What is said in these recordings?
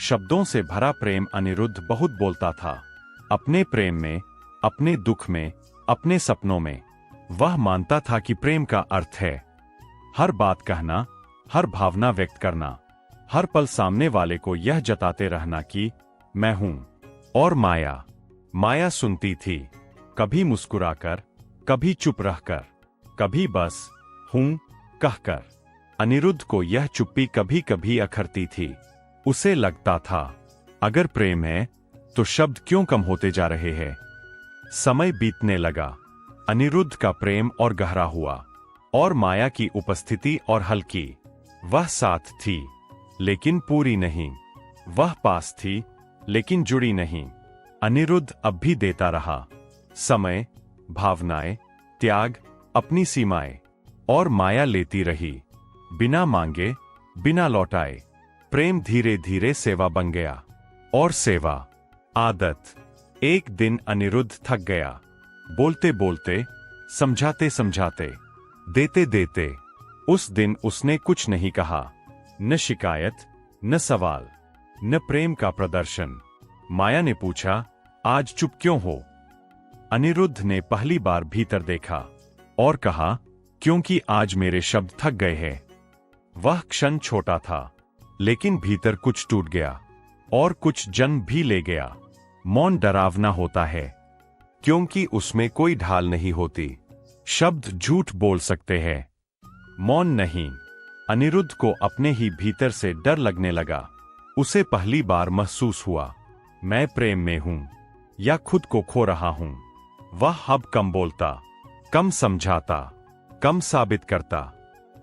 शब्दों से भरा प्रेम अनिरुद्ध बहुत बोलता था। अपने प्रेम में, अपने दुख में, अपने सपनों में। वह मानता था कि प्रेम का अर्थ है हर बात कहना, हर भावना व्यक्त करना, हर पल सामने वाले को यह जताते रहना कि मैं हूं। और माया, माया सुनती थी, कभी मुस्कुराकर, कभी चुप रहकर, कभी बस हूं कहकर। अनिरुद्ध को यह चुप्पी कभी कभी अखरती थी। उसे लगता था अगर प्रेम है तो शब्द क्यों कम होते जा रहे हैं। समय बीतने लगा। अनिरुद्ध का प्रेम और गहरा हुआ, और माया की उपस्थिति और हल्की। वह साथ थी लेकिन पूरी नहीं, वह पास थी लेकिन जुड़ी नहीं। अनिरुद्ध अब भी देता रहा, समय, भावनाएं, त्याग, अपनी सीमाएं। और माया लेती रही, बिना मांगे, बिना लौटाए। प्रेम धीरे धीरे सेवा बन गया, और सेवा आदत। एक दिन अनिरुद्ध थक गया, बोलते बोलते, समझाते समझाते, देते देते। उस दिन उसने कुछ नहीं कहा, न शिकायत, न सवाल, न प्रेम का प्रदर्शन। माया ने पूछा, आज चुप क्यों हो? अनिरुद्ध ने पहली बार भीतर देखा और कहा, क्योंकि आज मेरे शब्द थक गए हैं। वह क्षण छोटा था, लेकिन भीतर कुछ टूट गया, और कुछ जन्म भी ले गया। मौन डरावना होता है, क्योंकि उसमें कोई ढाल नहीं होती। शब्द झूठ बोल सकते हैं, मौन नहीं। अनिरुद्ध को अपने ही भीतर से डर लगने लगा। उसे पहली बार महसूस हुआ, मैं प्रेम में हूं या खुद को खो रहा हूं। वह अब कम बोलता, कम समझाता, कम साबित करता।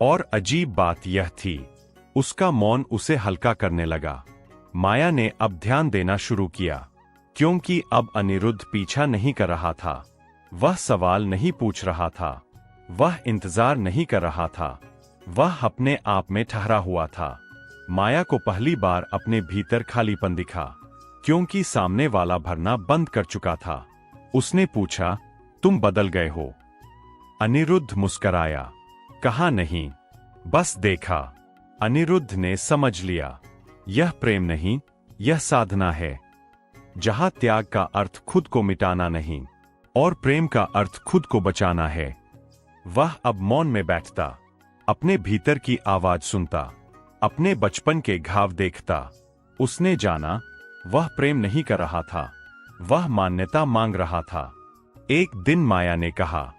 और अजीब बात यह थी, उसका मौन उसे हल्का करने लगा। माया ने अब ध्यान देना शुरू किया, क्योंकि अब अनिरुद्ध पीछा नहीं कर रहा था। वह सवाल नहीं पूछ रहा था, वह इंतजार नहीं कर रहा था, वह अपने आप में ठहरा हुआ था। माया को पहली बार अपने भीतर खालीपन दिखा, क्योंकि सामने वाला भरना बंद कर चुका था। उसने पूछा, तुम बदल गए हो? अनिरुद्ध मुस्कराया, कहा नहीं, बस देखा। अनिरुद्ध ने समझ लिया, यह प्रेम नहीं, यह साधना है, जहां त्याग का अर्थ खुद को मिटाना नहीं, और प्रेम का अर्थ खुद को बचाना है। वह अब मौन में बैठता, अपने भीतर की आवाज सुनता, अपने बचपन के घाव देखता। उसने जाना, वह प्रेम नहीं कर रहा था, वह मान्यता मांग रहा था। एक दिन माया ने कहा,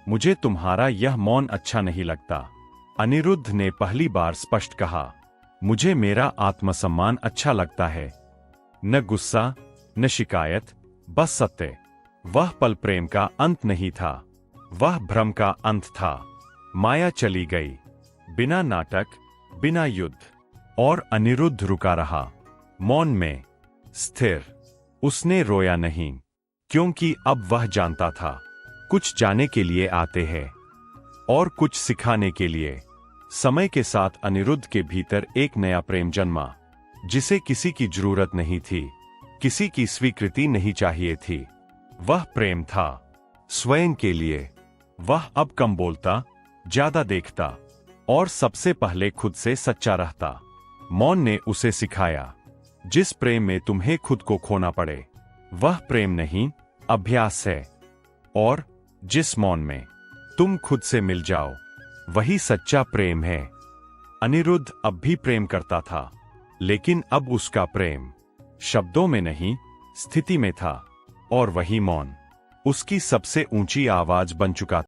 मुझे तुम्हारा यह मौन अच्छा नहीं लगता। अनिरुद्ध ने पहली बार स्पष्ट कहा, मुझे मेरा आत्मसम्मान अच्छा लगता है। न गुस्सा, न शिकायत, बस सत्य। वह पल प्रेम का अंत नहीं था, वह भ्रम का अंत था। माया चली गई, बिना नाटक, बिना युद्ध। और अनिरुद्ध रुका रहा, मौन में, स्थिर। उसने रोया नहीं, क्योंकि अब वह जानता था, कुछ जाने के लिए आते हैं, और कुछ सिखाने के लिए। समय के साथ अनिरुद्ध के भीतर एक नया प्रेम जन्मा, जिसे किसी की जरूरत नहीं थी, किसी की स्वीकृति नहीं चाहिए थी। वह प्रेम था स्वयं के लिए। वह अब कम बोलता, ज्यादा देखता, और सबसे पहले खुद से सच्चा रहता। मौन ने उसे सिखाया, जिस प्रेम में तुम्हें खुद को खोना पड़े, वह प्रेम नहीं, अभ्यास है। और जिस मौन में तुम खुद से मिल जाओ, वही सच्चा प्रेम है। अनिरुद्ध अब भी प्रेम करता था, लेकिन अब उसका प्रेम शब्दों में नहीं, स्थिति में था। और वही मौन उसकी सबसे ऊंची आवाज बन चुका